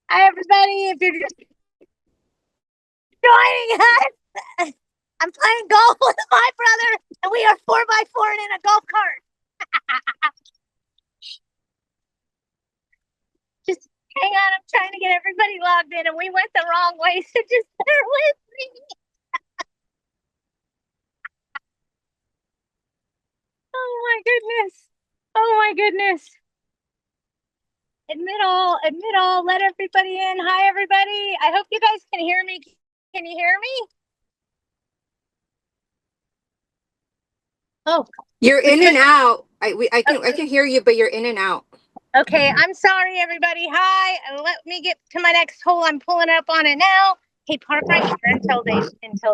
Hi, everybody. If you're just joining us, I'm playing golf with my brother, and we are 4x4 in a golf cart. Just hang on. I'm trying to get everybody logged in, and we went the wrong way, so just bear with me. Oh, my goodness. Oh, my goodness. Admit all, let everybody in. Hi, everybody. I hope you guys can hear me. Can you hear me? Oh, you're in and out. I can hear you, but you're in and out. okay. I'm sorry, everybody. Hi. Let me get to my next hole. I'm pulling up on it now. Hey, park right here until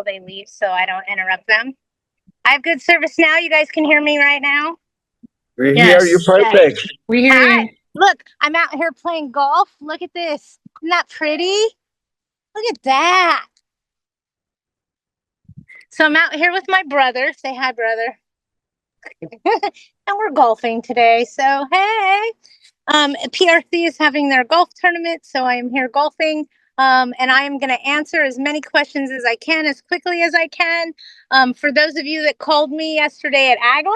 they leave, so I don't interrupt them. I have good service now. You guys can hear me right now. We hear you perfect. Yes. We hear you. Look, I'm out here playing golf. Look at this. Isn't that pretty? Look at that. So I'm out here with my brother. Say hi, brother. And we're golfing today. So, hey. PRC is having their golf tournament, so I am here golfing. And I am going to answer as many questions as I can, as quickly as I can. For those of you that called me yesterday at AGLA,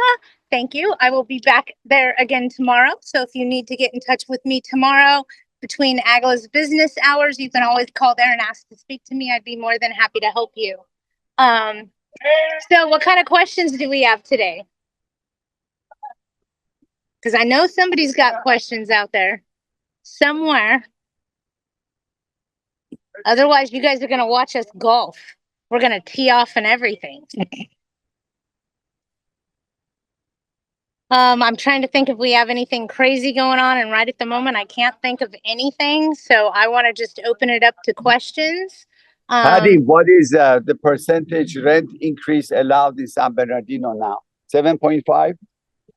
thank you. I will be back there again tomorrow. So if you need to get in touch with me tomorrow between AGLA's business hours, you can always call there and ask to speak to me. I'd be more than happy to help you. So what kind of questions do we have today? Because I know somebody's got questions out there somewhere. Otherwise, you guys are going to watch us golf. We're going to tee off and everything. I'm trying to think if we have anything crazy going on, and right at the moment, I can't think of anything. So I want to just open it up to questions. Patti, what is the percentage rent increase allowed in San Bernardino now? 7.5?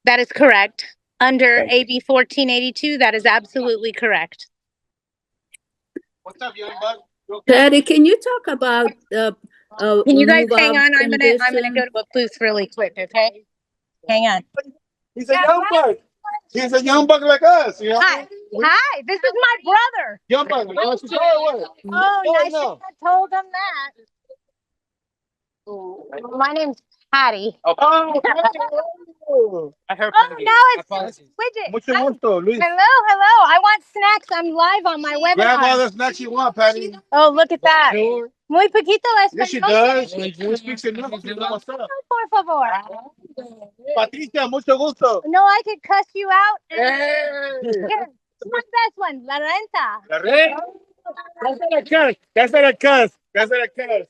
That is correct. Under AB 1482, that is absolutely correct. What's up, young bug? Patti, can you talk about can you guys hang on? I'm gonna go to a booth really quick, okay? Hang on. He's a young bug. He's a young bug like us. You know? Hi, this is my brother. Young bug. You want to go or what? Oh, I should have told them that. My name's Patti. Oh, I heard. Oh, now it's Widget. Mucho gusto, Luis. Hello. I want snacks. I'm live on my webinar. Grab all the snacks you want, Patti. Oh, look at that. Sure. Muy poquito español. Yes, she does. She speaks enough. What's up? Por favor. Patricia, mucho gusto. No, I could cuss you out. Hey. Here, what's this one? La renta. La renta. That's not a cuss. That's not a cuss.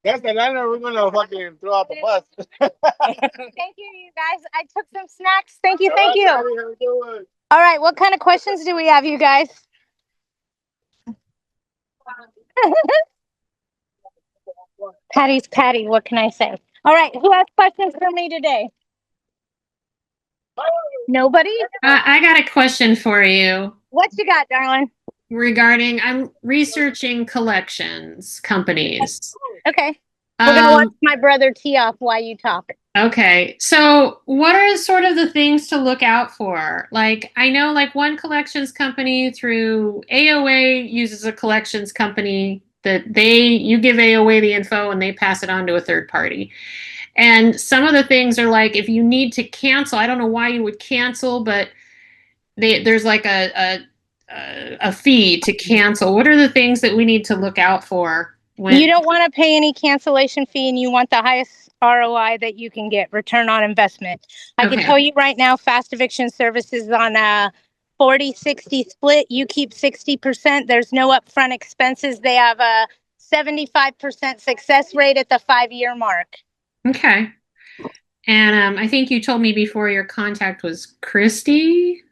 That's the landlord we're going to fucking throw out the bus. Thank you guys. I took some snacks. Thank you. All right, what kind of questions do we have, you guys? Patty's Patti, what can I say? All right, who has questions for me today? Nobody? I got a question for you. What you got, darling? Regarding, I'm researching collections companies. Okay. We're going to watch my brother tee off while you talk. Okay. So what are sort of the things to look out for? Like, I know like one collections company through AOA uses a collections company that you give AOA the info and they pass it on to a third party. And some of the things are like, if you need to cancel, I don't know why you would cancel, but there's like a fee to cancel. What are the things that we need to look out for? When you don't want to pay any cancellation fee and you want the highest ROI that you can get, return on investment. I can tell you right now, Fast Eviction Services on a 40-60 split. You keep 60%. There's no upfront expenses. They have a 75% success rate at the 5-year mark. Okay. And I think you told me before your contact was Christy?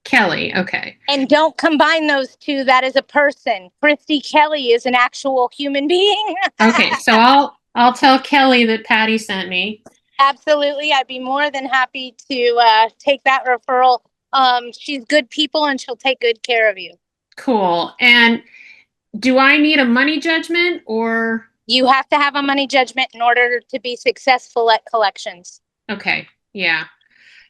Kelly, okay. And don't combine those two. That is a person. Christy Kelly is an actual human being. Okay, so I'll tell Kelly that Patti sent me. Absolutely. I'd be more than happy to take that referral. She's good people and she'll take good care of you. Cool. And do I need a money judgment or? You have to have a money judgment in order to be successful at collections. Okay. Yeah.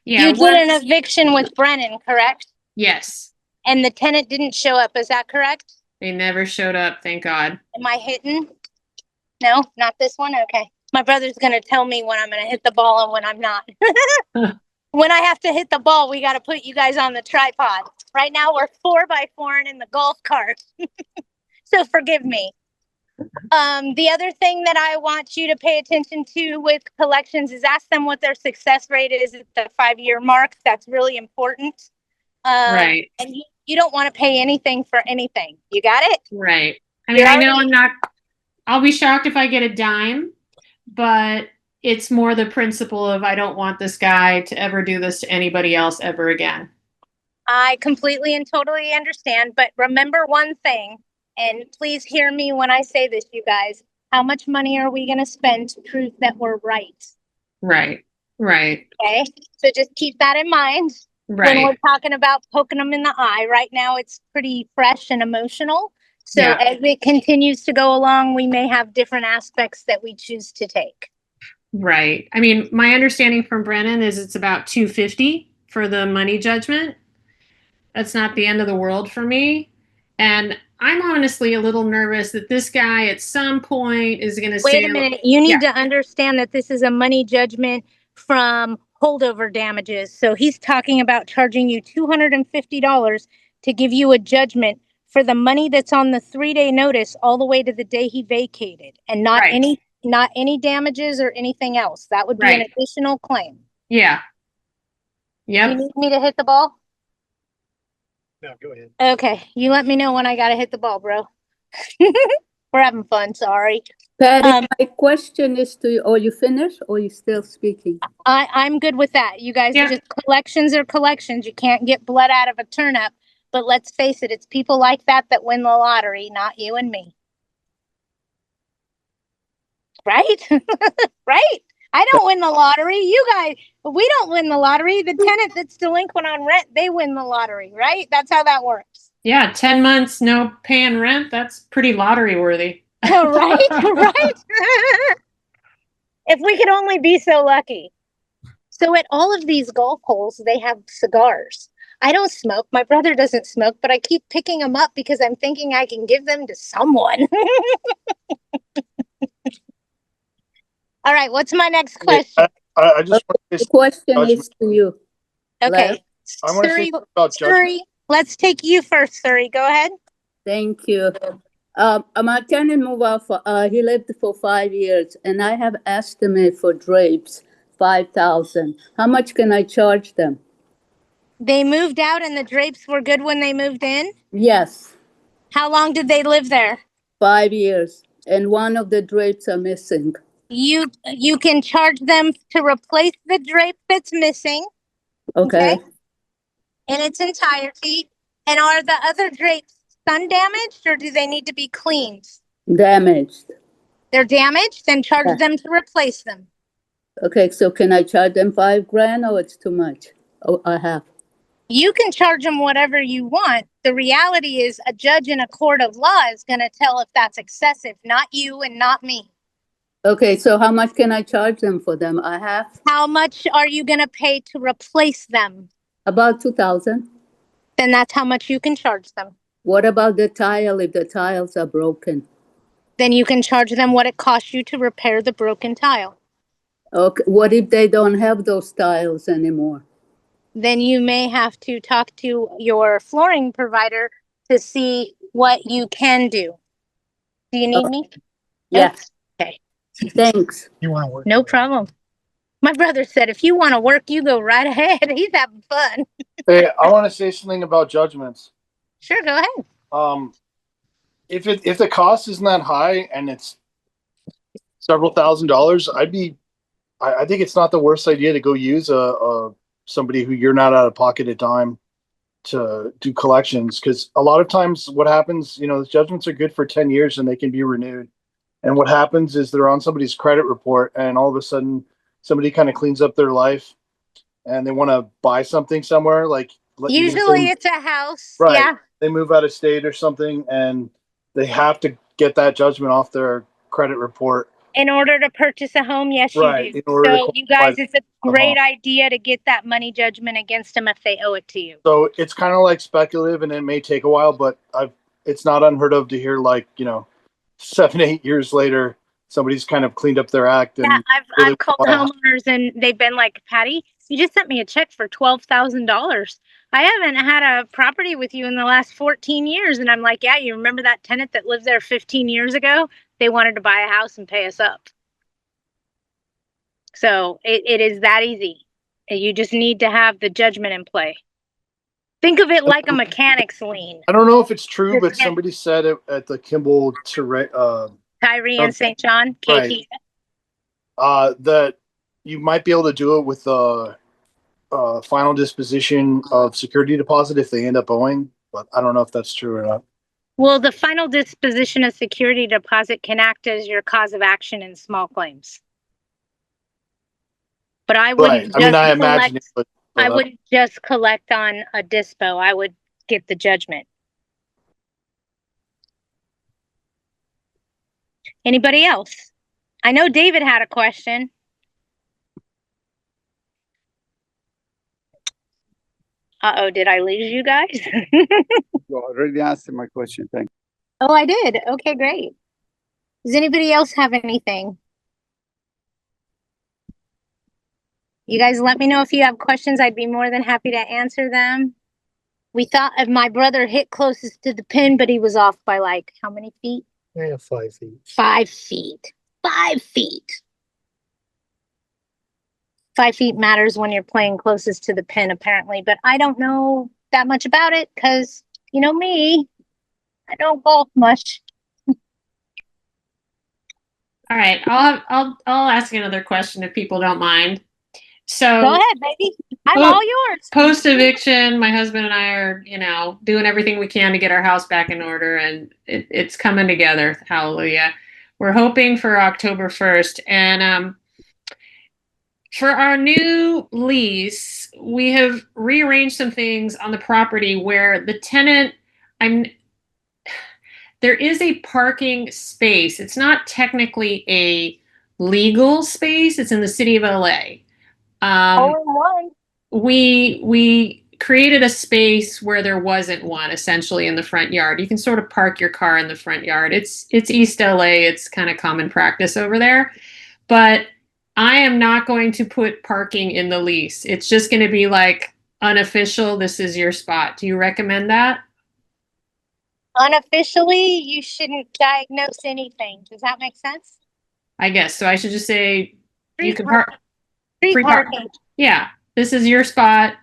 You did an eviction with Brennan, correct? Yes. And the tenant didn't show up. Is that correct? They never showed up, thank God. Am I hitting? No, not this one. Okay. My brother's going to tell me when I'm going to hit the ball and when I'm not. When I have to hit the ball, we got to put you guys on the tripod. Right now, we're 4x4 in the golf cart. So forgive me. The other thing that I want you to pay attention to with collections is ask them what their success rate is at the 5-year mark. That's really important. Right. And you don't want to pay anything for anything. You got it? Right. I mean, I know I'll be shocked if I get a dime, but it's more the principle of I don't want this guy to ever do this to anybody else ever again. I completely and totally understand. But remember one thing, and please hear me when I say this, you guys. How much money are we going to spend to prove that we're right? Right. Right. Okay. So just keep that in mind. Right. When we're talking about poking them in the eye. Right now, it's pretty fresh and emotional. So Yeah. as it continues to go along, we may have different aspects that we choose to take. Right. I mean, my understanding from Brennan is it's about $250 for the money judgment. That's not the end of the world for me. And I'm honestly a little nervous that this guy at some point is going to say, Wait a minute. You need to understand that this is a money judgment from holdover damages. So he's talking about charging you $250 to give you a judgment for the money that's on the 3-day notice all the way to the day he vacated, and not Right. any damages or anything else. That would be an Right. additional claim. Yeah. You Yep. need me to hit the ball? No, go ahead. Okay. You let me know when I got to hit the ball, bro. We're having fun. Sorry. Patty, my question is to you, are you finished or you still speaking? I'm good with that. You guys, Yeah. just collections are collections. You can't get blood out of a turnip. But let's face it, it's people like that that win the lottery, not you and me. Right? Right? I don't win the lottery. You guys, we don't win the lottery. The tenant that's delinquent on rent, they win the lottery, right? That's how that works. Yeah. 10 months, no paying rent. That's pretty lottery worthy. Right? Right? If we could only be so lucky. So at all of these golf holes, they have cigars. I don't smoke. My brother doesn't smoke, but I keep picking them up because I'm thinking I can give them to someone. All right, what's my next question? I just want to The say question is to you. Okay, I want to say Suri, something about judgment. Suri, let's take you first, Suri. Go ahead. Thank you. My tenant moved out he lived for 5 years, and I have estimate for drapes, 5,000. How much can I charge them? They moved out and the drapes were good when they moved in? Yes, How long did they live there? 5 years, and one of the drapes are missing. You can charge them to replace the drape that's missing Okay. in its entirety. And are the other drapes sun damaged or do they need to be cleaned? Damaged. They're damaged, then charge Yeah. them to replace them. Okay, so can I charge them $5,000 or it's too much? Oh, I have. You can charge them whatever you want. The reality is a judge in a court of law is going to tell if that's excessive, not you and not me. Okay, so how much can I charge them for them? I have How much are you going to pay to replace them? about 2,000. Then that's how much you can charge them. What about the tile if the tiles are broken? Then you can charge them what it costs you to repair the broken tile. Okay, what if they don't have those tiles anymore? Then you may have to talk to your flooring provider to see what you can do. Do you need me? Yes. Okay. Thanks. You want to work? No problem. My brother said, if you want to work, you go right ahead. He's having fun. Hey, I want to say something about judgments. Sure, go ahead. If the cost isn't that high and it's several $1,000s, I think it's not the worst idea to go use somebody who you're not out of pocket a dime to do collections, because a lot of times what happens, the judgments are good for 10 years and they can be renewed. And what happens is they're on somebody's credit report and all of a sudden somebody kind of cleans up their life and they want to buy something somewhere. Like Usually it's a house. Right. Yeah. They move out of state or something and they have to get that judgment off their credit report. In order to purchase a home, yes, Right, you do. in order to So you qualify guys, it's a the great home. idea to get that money judgment against them if they owe it to you. So it's kind of like speculative, and it may take a while, but it's not unheard of to hear, like, 7, 8 years later, somebody's kind of cleaned up their act and Yeah, really I've called want to. homeowners and they've been like, Patty, you just sent me a check for $12,000. I haven't had a property with you in the last 14 years. And I'm like, yeah, you remember that tenant that lived there 15 years ago? They wanted to buy a house and pay us up. So it is that easy. You just need to have the judgment in play. Think of it like a mechanic's lien. I don't know if it's true, Just but get somebody said it at the Kimball Kyrie and St. John, KT. Right. That you might be able to do it with final disposition of security deposit if they end up owing, but I don't know if that's true or not. Well, the final disposition of security deposit can act as your cause of action in small claims. But I wouldn't Right. I mean, just I imagine it, collect, but I wouldn't just collect on a dispo. I would get the judgment. Anybody else? I know David had a question. Uh-oh, did I lose you guys? You already answered my question. Thank you. Oh, I did. Okay, great. Does anybody else have anything? You guys let me know if you have questions. I'd be more than happy to answer them. We thought of my brother hit closest to the pin, but he was off by like how many feet? Yeah, 5 feet. 5 feet. 5 feet. 5 feet matters when you're playing closest to the pin, apparently, but I don't know that much about it because, you know me, I don't golf much. All right, I'll ask another question if people don't mind. So Go ahead, baby. I'm all yours. Post eviction, my husband and I are, doing everything we can to get our house back in order, and it's coming together. Hallelujah. We're hoping for October 1st. And for our new lease, we have rearranged some things on the property where the tenant, there is a parking space. It's not technically a legal space. It's in the city of LA. All in one. We created a space where there wasn't one, essentially, in the front yard. You can sort of park your car in the front yard. It's East LA. It's kind of common practice over there. But I am not going to put parking in the lease. It's just going to be like unofficial. This is your spot. Do you recommend that? Unofficially, you shouldn't diagnose anything. Does that make sense? I guess. So I should just say you can park. Free parking. Yeah, this is your spot.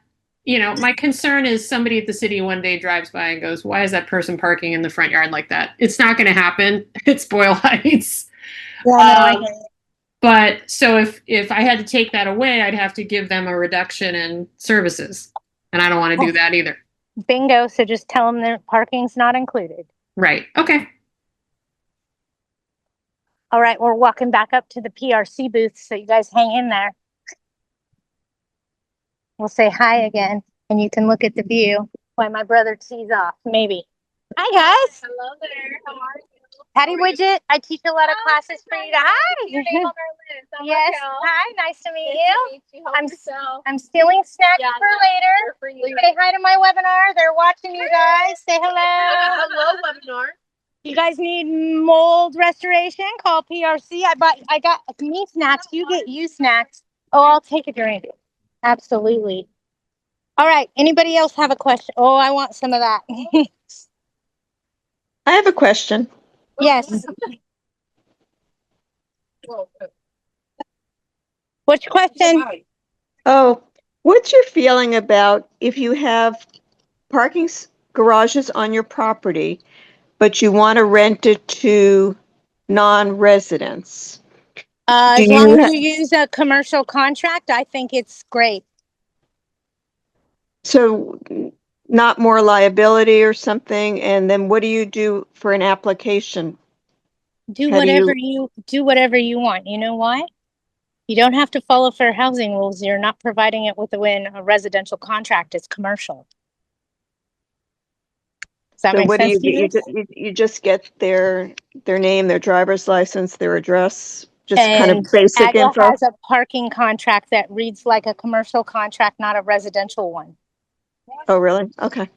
My concern is somebody at the city one day drives by and goes, why is that person parking in the front yard like that? It's not going to happen. It's Boyle Heights. Yeah, But so if I had to take that away, I'd have to give them a reduction in services. And I don't want to do that either. Bingo. So just tell them that parking's not included. Right. Okay. All right. We're walking back up to the PRC booth. So you guys hang in there. We'll say hi again and you can look at the view while my brother tees off. Maybe. Hi, guys. Hello there. How are you? Patti Widget. I teach a lot of classes for you to hi. Your name on our list. I'm Yes. Raquel. Hi. Nice to meet Nice you. to meet you. Help I'm yourself. I'm stealing snacks Yeah, for no, later. they're for you. Say hi to my webinar. They're watching you guys. Say hello. Hello, webinar. You guys need mold restoration? Call PRC. I got me snacks. You get you snacks. Oh, I'll take a drink. Absolutely. All right. Anybody else have a question? Oh, I want some of that. I have a question. Yes. Which question? Oh, what's your feeling about if you have parking garages on your property, but you want to rent it to non-residents? As long as you use a commercial contract, I think it's great. So not more liability or something? And then what do you do for an application? Do whatever you want. You know why? You don't have to follow fair housing rules. You're not providing it within a residential contract. It's commercial. Does that make sense to you? You just get their name, their driver's license, their address, Just kind of And basic Agla info? has a parking contract that reads like a commercial contract, not a residential one. Oh, really? Okay.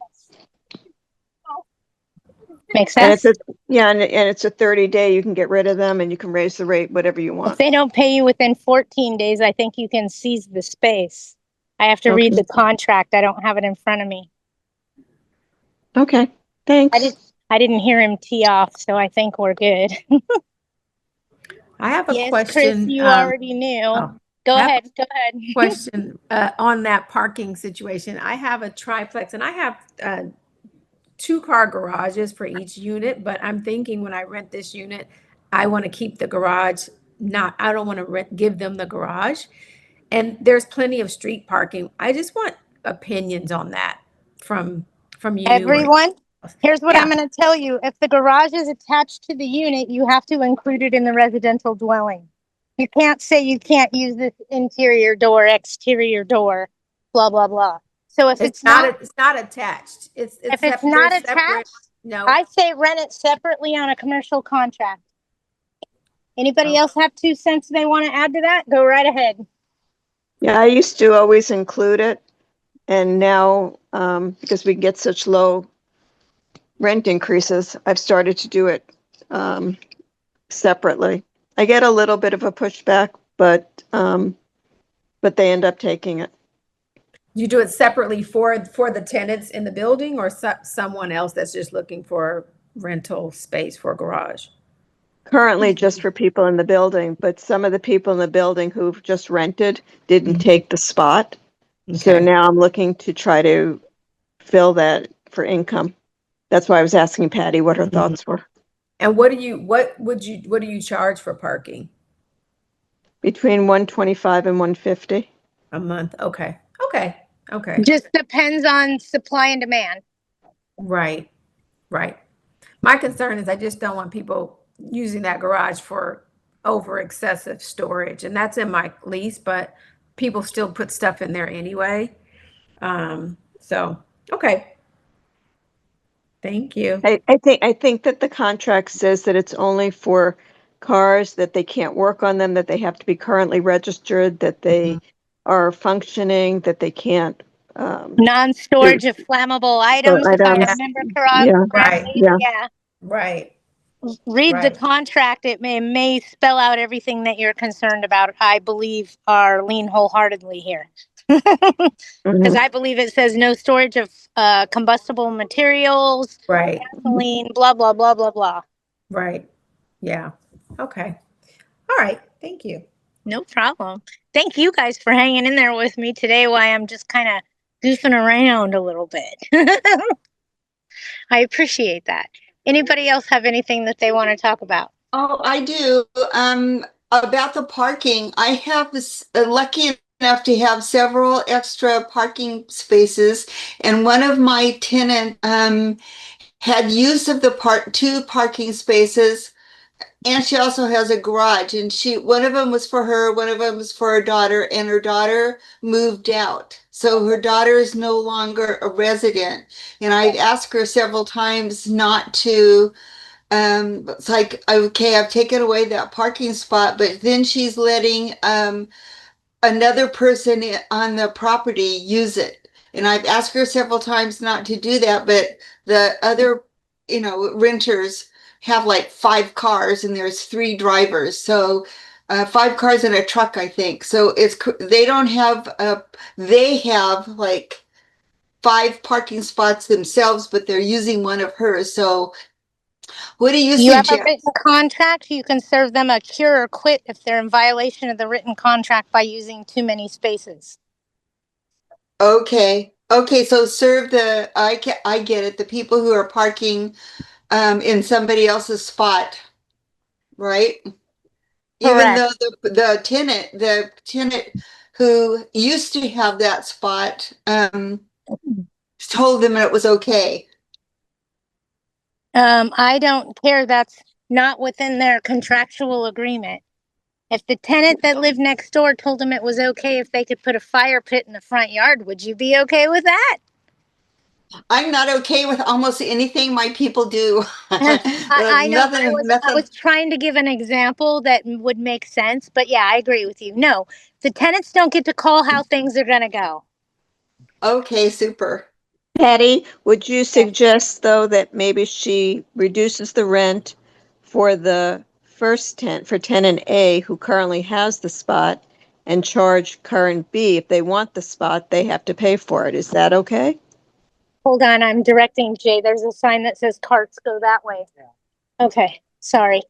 Makes And sense? and it's a 30-day, you can get rid of them and you can raise the rate, whatever you If want. they don't pay you within 14 days, I think you can seize the space. I have to read Okay. the contract. I don't have it in front of me. Okay, thanks. I didn't hear him tee off, so I think we're good. I have a Yes, question. Chris, you already knew. oh, Go I have ahead. Go ahead. question on that parking situation. I have a triplex and I have 2-car garages for each unit, but I'm thinking when I rent this unit, I want to keep the garage, I don't want to give them the garage. And there's plenty of street parking. I just want opinions on that from you. Everyone, here's what Yeah. I'm going to tell you. If the garage is attached to the unit, you have to include it in the residential dwelling. You can't say you can't use this interior door, exterior door, blah, blah, blah. So if it's not attached. It's if it's not they're separate. attached, No. I say rent it separately on a commercial contract. Anybody else have 2 cents they want to add to that? Go right ahead. Yeah, I used to always include it. And now, because we get such low rent increases, I've started to do it separately. I get a little bit of a pushback, but they end up taking it. You do it separately for the tenants in the building or someone else that's just looking for rental space for a garage? Currently just for people in the building, but some of the people in the building who've just rented didn't take the spot. So Okay. now I'm looking to try to fill that for income. That's why I was asking Patty what her thoughts were. And what do you charge for parking Between 125 and 150. a month? Okay. Just depends on supply and demand. Right. My concern is I just don't want people using that garage for over excessive storage, and that's in my lease, but people still put stuff in there anyway. So, okay. Thank you. I think that the contract says that it's only for cars, that they can't work on them, that they have to be currently registered, that they are functioning, that they can't Non-storage of flammable items, if I items. remember Yeah, correctly. yeah. Yeah. Right. Read the Right. contract. It may spell out everything that you're concerned about. I believe Arlene wholeheartedly here. Because I believe it says no storage of combustible materials, Right. gasoline, blah, blah, blah, blah, blah. Right. Yeah. Okay. All right. Thank you. No problem. Thank you guys for hanging in there with me today while I'm just kind of goofing around a little bit. I appreciate that. Anybody else have anything that they want to talk about? Oh, I do. About the parking, I have this lucky enough to have several extra parking spaces, and one of my tenant had use of the 2 parking spaces, and she also has a garage, and one of them was for her, one of them was for her daughter, and her daughter moved out. So her daughter is no longer a resident, and I've asked her several times not to. It's like, okay, I've taken away that parking spot, but then she's letting another person on the property use it. And I've asked her several times not to do that, but the other, renters have like 5 cars and there's 3 drivers. So 5 cars and a truck, I think. So they don't have they have like 5 parking spots themselves, but they're using one of hers. So what do you You have a suggest? written contract. You can serve them a cure or quit if they're in violation of the written contract by using too many spaces. Okay. So serve I get it. The people who are parking in somebody else's spot, right? Even though Correct. the tenant who used to have that spot told them it was okay. I don't care. That's not within their contractual agreement. If the tenant that lived next door told them it was okay if they could put a fire pit in the front yard, would you be okay with that? I'm not okay with almost anything my people do. I know. I Nothing. was trying to give an example that would make sense, but yeah, I agree with you. No, the tenants don't get to call how things are going to go. Okay, super. Patty, would you suggest, though, that maybe she reduces the rent for the for tenant A, who currently has the spot, and charge current B? If they want the spot, they have to pay for it. Is that okay? Hold on, I'm directing Jay. There's a sign that says carts go that way. Okay, sorry.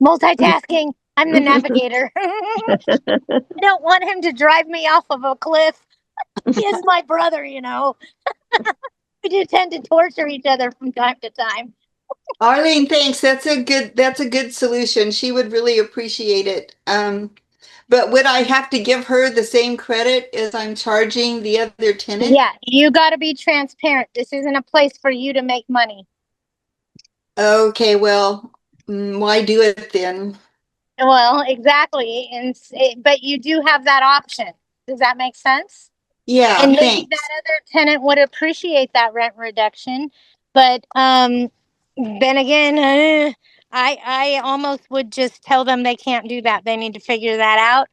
Multitasking. I'm the navigator. I don't want him to drive me off of a cliff. He is my brother, you know. We do tend to torture each other from time to time. Arlene, thanks. That's a good solution. She would really appreciate it. But would I have to give her the same credit as I'm charging the other tenant? Yeah, you got to be transparent. This isn't a place for you to make money. Okay, well, why do it then? Well, exactly. But you do have that option. Does that make sense? Yeah, And maybe thanks. that other tenant would appreciate that rent reduction. But then again, I almost would just tell them they can't do that. They need to figure that out.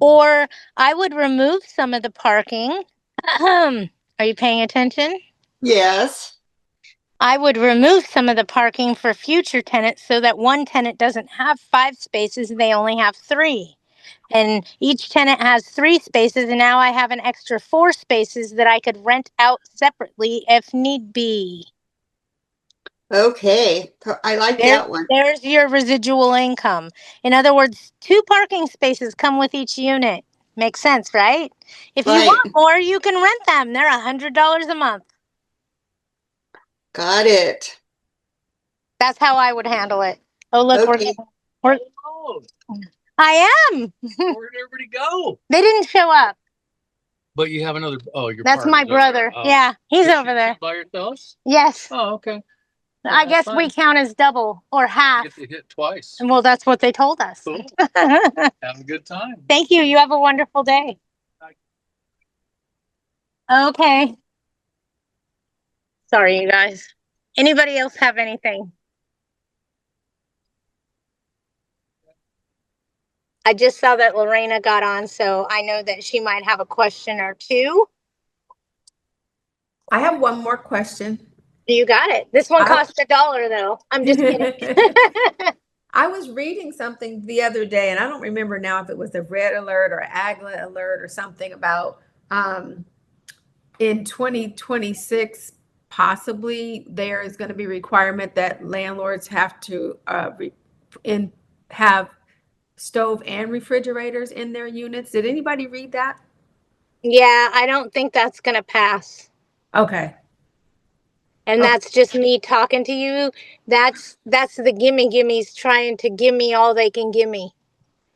Or I would remove some of the parking. Are you paying attention? Yes. I would remove some of the parking for future tenants so that one tenant doesn't have 5 spaces and they only have 3. And each tenant has 3 spaces, and now I have an extra 4 spaces that I could rent out separately if need be. Okay, I like that one. There's your residual income. In other words, 2 parking spaces come with each unit. Makes sense, right? If you Right. want more, you can rent them. They're $100 a month. Got it. That's how I would handle it. Oh, look, Okay. we're I am. Where'd everybody go? They didn't show up. But you have another. Oh, your That's my brother. Oh. Yeah, he's Is over she there. by yourselves? Yes. Oh, okay. I guess we count as double or half. You get to hit twice. Well, that's what they told us. Cool. Have a good time. Thank you. You have a wonderful day. Okay. Sorry, you guys. Anybody else have anything? I just saw that Lorena got on, so I know that she might have a question or two. I have one more question. You got it. This one costs $1 though. I'm just kidding. I was reading something the other day, and I don't remember now if it was a red alert or aglet alert or something about in 2026, possibly there is going to be requirement that landlords have to have stove and refrigerators in their units. Did anybody read that? Yeah, I don't think that's going to pass. Okay. And that's just me talking to you. That's the gimmies trying to give me all they can give me.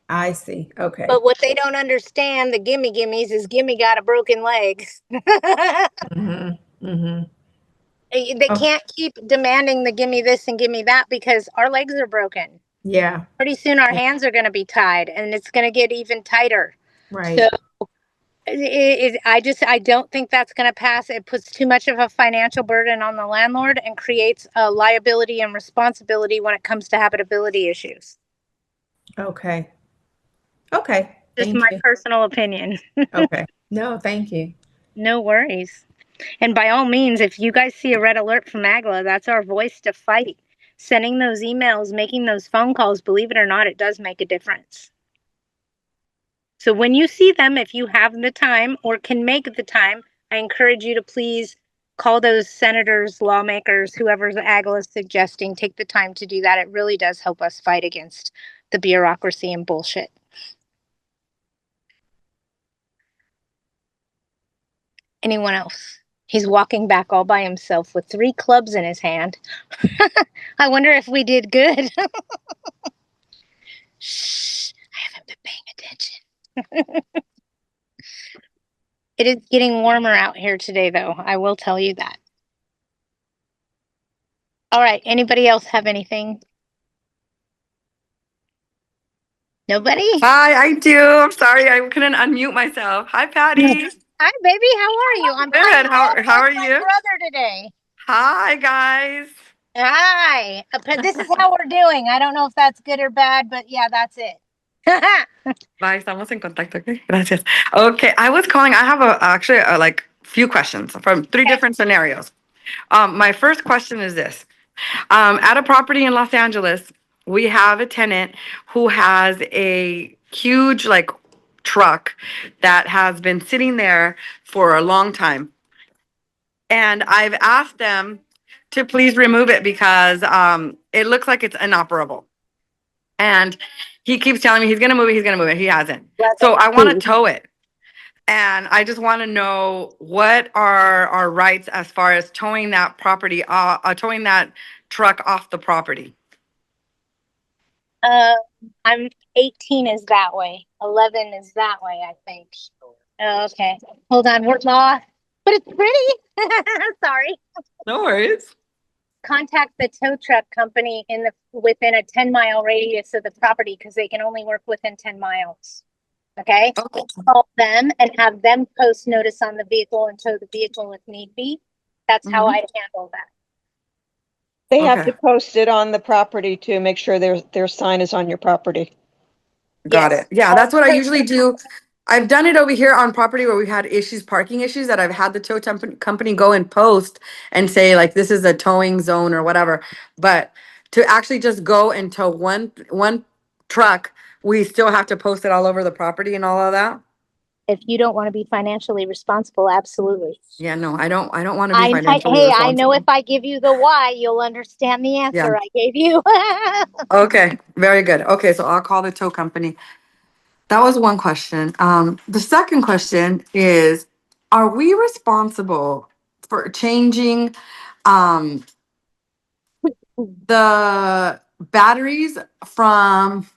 I see. Okay. But what they don't understand, the gimmies, is gimme got a broken leg. They can't keep demanding the gimme this and gimme that because our legs are broken. Yeah. Pretty soon our hands are going to be tied and it's going to get even tighter. Right. So I don't think that's going to pass. It puts too much of a financial burden on the landlord and creates a liability and responsibility when it comes to habitability issues. Okay. Okay. Just my personal opinion. Okay. No, thank you. No worries. And by all means, if you guys see a red alert from AGLA, that's our voice to fight. Sending those emails, making those phone calls, believe it or not, it does make a difference. So when you see them, if you have the time or can make the time, I encourage you to please call those senators, lawmakers, whoever's AGLA is suggesting, take the time to do that. It really does help us fight against the bureaucracy and bullshit. Anyone else? He's walking back all by himself with 3 clubs in his hand. I wonder if we did good. Shh, I haven't been paying attention. It is getting warmer out here today, though. I will tell you that. All right. Anybody else have anything? Nobody? Hi, I do. I'm sorry, I couldn't unmute myself. Hi, Patty. Hi, baby. How are you? I'm Good. playing golf How with are my you? brother today. Hi, guys. Hi. But this is how we're doing. I don't know if that's good or bad, but yeah, that's it. Bye. Estamos en contacto. Okay. Gracias. Okay. I was calling. I have actually like few questions from three different scenarios. My first question is this: at a property in Los Angeles, we have a tenant who has a huge like truck that has been sitting there for a long time. And I've asked them to please remove it because it looks like it's inoperable. And he keeps telling me he's gonna move it, he's gonna move it. He hasn't. So I want to tow it. And I just want to know what are our rights as far as towing that property, towing that truck off the property. I'm 18 is that way. 11 is that way, I think. Oh, okay. Hold on. We're lost. But it's pretty. Sorry. No worries. Contact the tow truck company within a 10-mile radius of the property because they can only work within 10 miles. Okay. Okay. Call them and have them post notice on the vehicle and tow the vehicle if need be. That's how I handle that. They have Okay. to post it on the property to make sure their sign is on your property. Got Yes. it. Yeah, that's what I usually do. I've done it over here on property where we've had issues, parking issues, that I've had the tow company go and post and say like, this is a towing zone or whatever. But to actually just go and tow one truck, we still have to post it all over the property and all of that. If you don't want to be financially responsible, absolutely. Yeah, no, I don't want to be financially Hey, I know if responsible. I give you the why, you'll understand the answer Yeah. I gave you. Okay, very good. Okay, so I'll call the tow company. That was one question. The second question is, are we responsible for changing um, the batteries from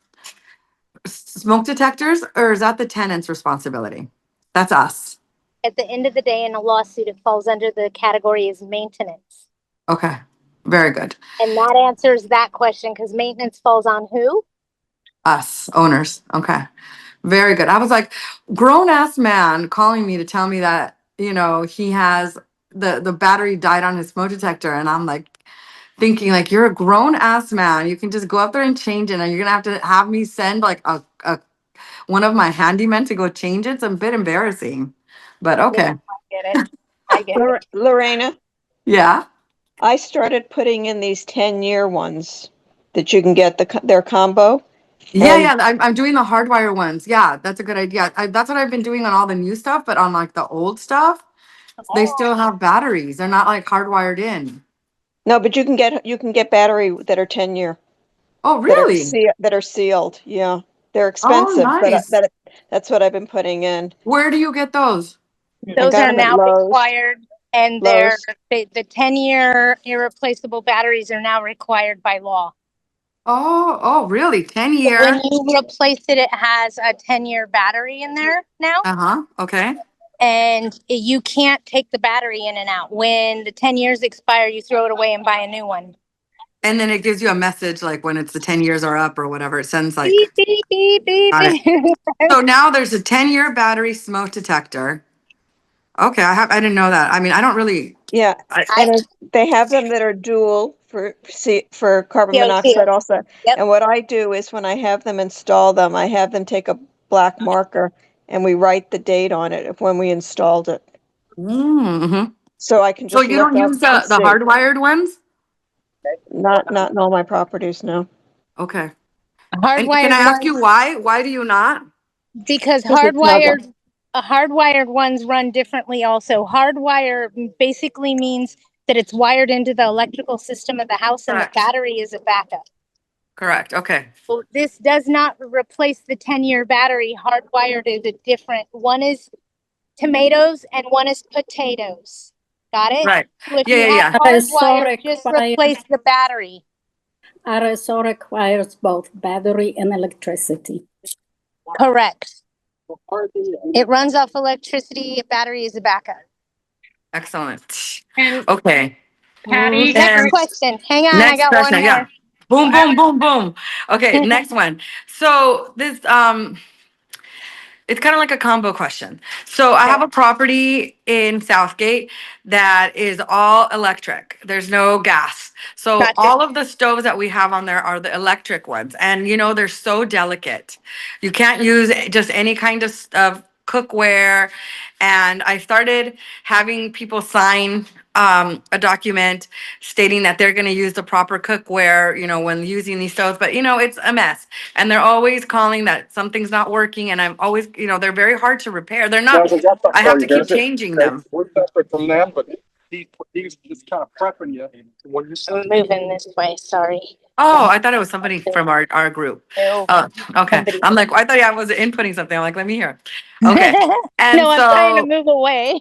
smoke detectors, or is that the tenant's responsibility? That's us. At the end of the day, in a lawsuit, it falls under the category as maintenance. Okay, very good. And that answers that question because maintenance falls on who? Us, owners. Okay. Very good. I was like, grown ass man calling me to tell me that, he has the battery died on his smoke detector. And I'm like thinking like, you're a grown ass man. You can just go up there and change it. And you're gonna have to have me send like a one of my handymen to go change it. It's a bit embarrassing. But okay. Yeah, I get it. I get it. Lorena, Yeah. I started putting in these 10-year ones that you can get their combo. Yeah, And yeah. I'm doing the hardwire ones. Yeah, that's a good idea. That's what I've been doing on all the new stuff, but on like the old stuff, they still have batteries. They're not like hardwired in. no, but you can get battery that are 10-year. Oh, really? That are sealed. Yeah. They're Oh, expensive, but nice. that's what I've been putting in. Where do you get those? Those got are them at now Lowe's. required, and Lowe's. the 10-year irreplaceable batteries are now required by law. Oh, really? 10 year? When you replace it, it has a 10-year battery in there now. Uh-huh. Okay. And you can't take the battery in and out. When the 10 years expire, you throw it away and buy a new one. And then it gives you a message like when it's the 10 years are up or whatever. It sends like, Beep, beep, beep, beep, got it. beep. So now there's a 10-year battery smoke detector. Okay, I didn't know that. I mean, I don't really. Yeah. And they have them that are dual for carbon CO2. monoxide also. Yep. And what I do is when I have them install them, I have them take a black marker and we write the date on it of when we installed it. Mm-hmm. So I can So just you look don't up use and the see. hardwired ones? Not in all my properties, no. Okay. And can I Hardwired ask you ones, why? Why do you not? because It's not one. hardwired ones run differently also. Hardwire basically means that it's wired into the electrical system of the house and the Correct. battery is a backup. Correct. Okay. So this does not replace the 10-year battery. Hardwired is a different. One is tomatoes and one is potatoes. Got it? Right. So if Yeah, you yeah, have yeah. hardwired, just replace the battery. RSO requires both battery and electricity. Correct. It runs off electricity. Battery is a backup. Excellent. And Okay. Patty, Next question. Hang on, I Next got one question. more. Yeah. Boom, boom, boom, boom. Okay, next one. So this It's kind of like a combo question. So I have a property in Southgate that is all electric. There's no gas. So Gotcha. all of the stoves that we have on there are the electric ones. And you know, they're so delicate. You can't use just any kind of cookware. And I started having people sign a document stating that they're going to use the proper cookware, you know, when using these stoves. But, you know, it's a mess. And they're always calling that something's not working. And I'm always, you know, they're very hard to repair. They're not, I have to keep changing them. We're separate from them, but he's just kind of prepping you. When you I'm moving this way. Sorry. Oh, I thought it was somebody from our group. No. Oh, okay. Somebody. I'm like, I thought I was inputting something. I'm like, let me hear. Okay. And No, I'm trying to so, move away.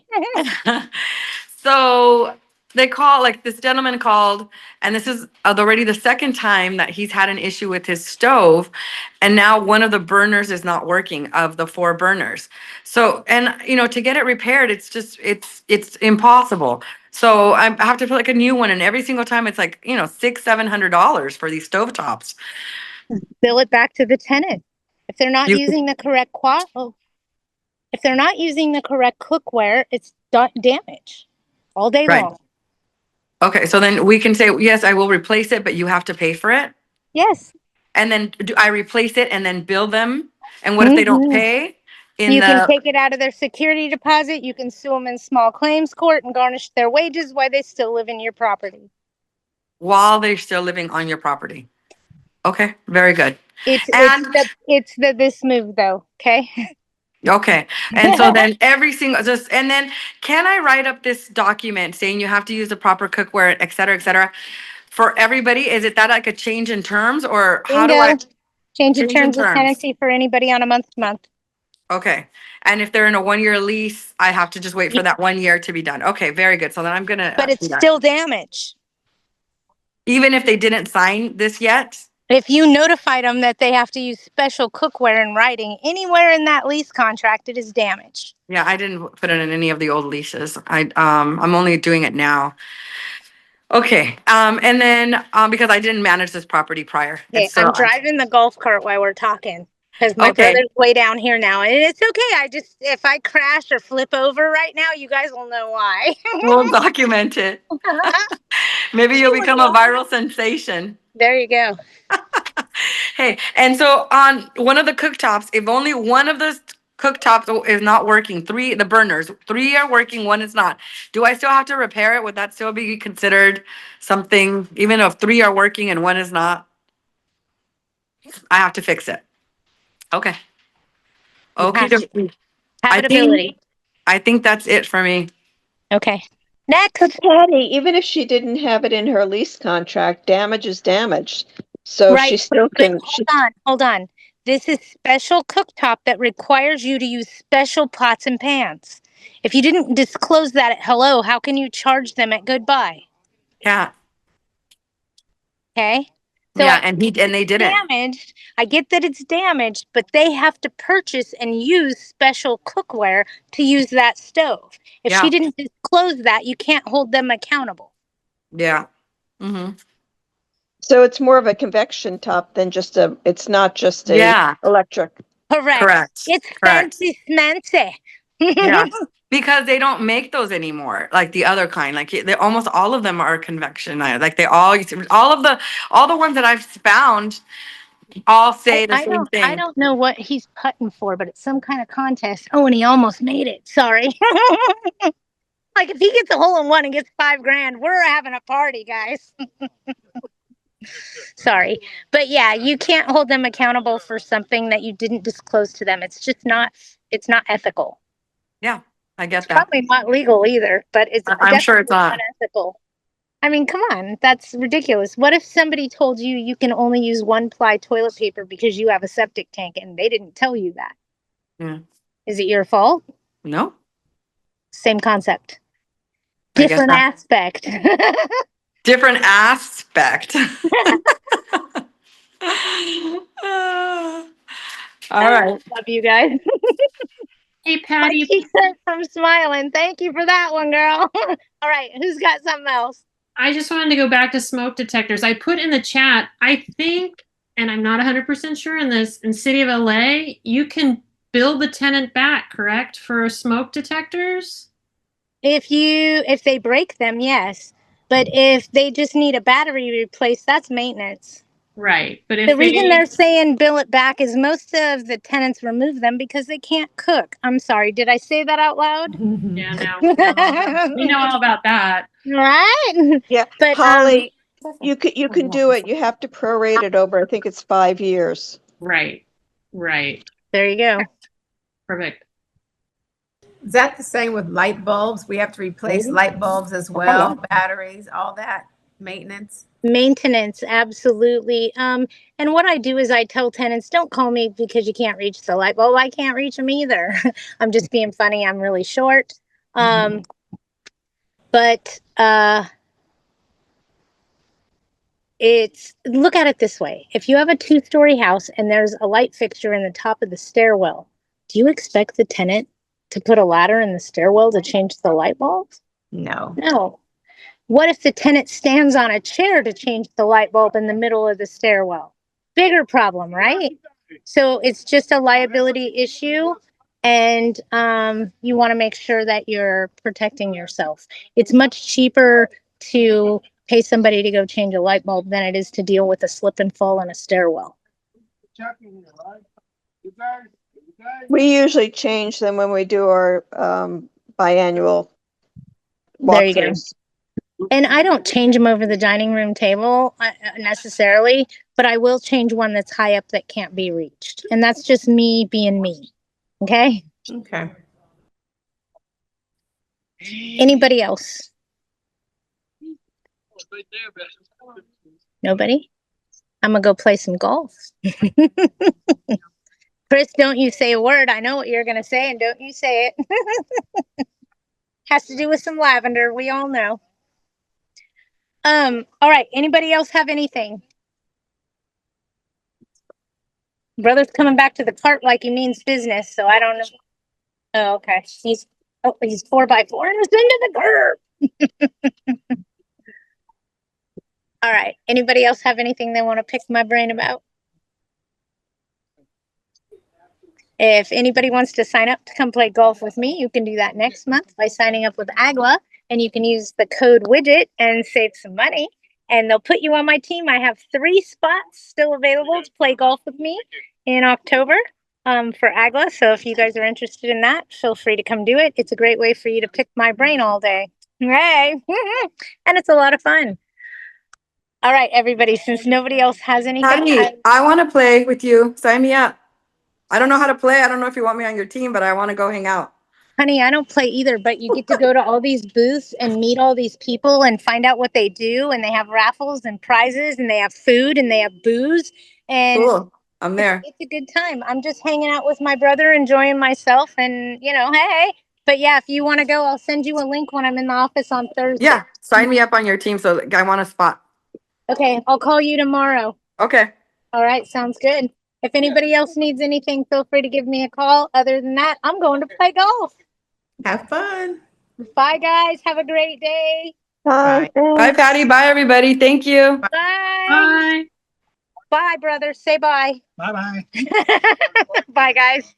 so they call, like this gentleman called, and this is already the second time that he's had an issue with his stove. And now one of the burners is not working of the 4 burners. So, and you know, to get it repaired, it's just, it's impossible. So I have to put like a new one, and every single time it's like, you know, $600-700 for these stove tops. Bill it back to the tenant. If they're not using the correct if they're not using the correct cookware, it's damage all day Right. long. Okay, so then we can say, yes, I will replace it, but you have to pay for it. Yes. And then do I replace it and then bill them? And what if they don't pay? You can take it out of their security deposit. You can sue them in small claims court and garnish their wages while they still live in your property. While they're still living on your property. Okay, very good. It's the this move though. Okay. Okay. And so then every single and then can I write up this document saying you have to use the proper cookware, et cetera, for everybody? Is it that like a change in terms, or how do I change the terms of tenancy for anybody on a month-to-month? Okay. And if they're in a 1-year lease, I have to just wait for that 1 year to be done. Okay, very good. So then I'm gonna. But it's still damage. Even if they didn't sign this yet? If you notified them that they have to use special cookware in writing anywhere in that lease contract, it is damage. Yeah, I didn't put it in any of the old leases. I'm only doing it now. Okay, and then because I didn't manage this property prior. Okay, I'm driving the golf cart while we're talking because my brother's way down here now, and it's okay. If I crash or flip over right now, you guys will know why. We'll document it. Maybe you'll become a viral sensation. There you go. Hey, and so on one of the cooktops, if only one of the cooktops is not working, the burners, 3 are working, 1 is not. Do I still have to repair it? Would that still be considered something, even if 3 are working and 1 is not? I have to fix it. Okay. Okay. Habitability. I think that's it for me. Okay. Next. But Patty, even if she didn't have it in her lease contract, damage is damage. So she still can. Hold on. This is special cooktop that requires you to use special pots and pans. If you didn't disclose that at hello, how can you charge them at goodbye? Yeah. Okay. So yeah, and they did it. Damaged. I get that it's damaged, but they have to purchase and use special cookware to use that stove. If she didn't disclose that, you can't hold them accountable. Yeah. Mm-hmm. So it's more of a convection top than it's not just a electric. Correct. It's fancy smancy. Yeah. Because they don't make those anymore, like the other kind. Like almost all of them are convection. Like all the ones that I've found all say the same thing. I don't know what he's putting for, but it's some kind of contest. Oh, and he almost made it. Sorry. Like if he gets a hole in one and gets $5,000, we're having a party, guys. Sorry. But yeah, you can't hold them accountable for something that you didn't disclose to them. It's not ethical. Yeah, I get that. Probably not legal either, but I'm sure it's not unethical. I mean, come on, that's ridiculous. What if somebody told you you can only use 1-ply toilet paper because you have a septic tank and they didn't tell you that? Yeah. Is it your fault? No. Same concept. Different aspect. Different aspect. All right. Love you guys. Hey, Patty. She said from smiling. Thank you for that one, girl. All right. Who's got something else? I just wanted to go back to smoke detectors. I put in the chat, I think, and I'm not 100% sure in this, in City of LA, you can bill the tenant back, correct, for smoke detectors? If they break them, yes. But if they just need a battery replaced, that's maintenance. Right. But if The reason they they're saying bill it back is most of the tenants remove them because they can't cook. I'm sorry, did I say that out loud? Yeah, no. We know all about that. Right? Yeah, But Holly, you can do it. You have to prorate it over, I think it's 5 years. Right. Right. there you go. Perfect. Is that the same with light bulbs? We have to replace light bulbs as well, batteries, all that maintenance. Maintenance, absolutely. And what I do is I tell tenants, don't call me because you can't reach the light bulb. I can't reach them either. I'm just being funny. I'm really short. But it's look at it this way. If you have a 2-story house and there's a light fixture in the top of the stairwell, do you expect the tenant to put a ladder in the stairwell to change the light bulb? No. No. What if the tenant stands on a chair to change the light bulb in the middle of the stairwell? Bigger problem, right? So it's just a liability issue, and you want to make sure that you're protecting yourself. It's much cheaper to pay somebody to go change a light bulb than it is to deal with a slip and fall in a stairwell. We usually change them when we do our biannual There you go. walkthroughs. And I don't change them over the dining room table necessarily, but I will change one that's high up that can't be reached. And that's just me being me. Okay. Okay. Anybody else? Nobody? I'm going to go play some golf. Chris, don't you say a word. I know what you're going to say, and don't you say it. Has to do with some lavender. We all know. All right. Anybody else have anything? Brother's coming back to the cart like he means business, so I don't know. Oh, okay. He's 4x4 and it's into the curb. All right. Anybody else have anything they want to pick my brain about? If anybody wants to sign up to come play golf with me, you can do that next month by signing up with Agla, and you can use the code widget and save some money. And they'll put you on my team. I have 3 spots still available to play golf with me in October for Agla. So if you guys are interested in that, feel free to come do it. It's a great way for you to pick my brain all day. Hey, and it's a lot of fun. All right, everybody, since nobody else has anything. Patty, I want to play with you. Sign me up. I don't know how to play. I don't know if you want me on your team, but I want to go hang out. Honey, I don't play either, but you get to go to all these booths and meet all these people and find out what they do. And they have raffles and prizes and they have food and they have booze. And Cool. I'm there. it's a good time. I'm just hanging out with my brother, enjoying myself. And, hey. But yeah, if you want to go, I'll send you a link when I'm in the office on Thursday. Yeah, sign me up on your team so I want a spot. Okay, I'll call you tomorrow. Okay. All right, sounds good. If anybody else needs anything, feel free to give me a call. Other than that, I'm going to play golf. Have fun. Bye, guys. Have a great day. Bye. Bye, Patty. Bye, everybody. Thank you. Bye. Bye. Bye, brother. Say bye. Bye-bye. Bye, guys.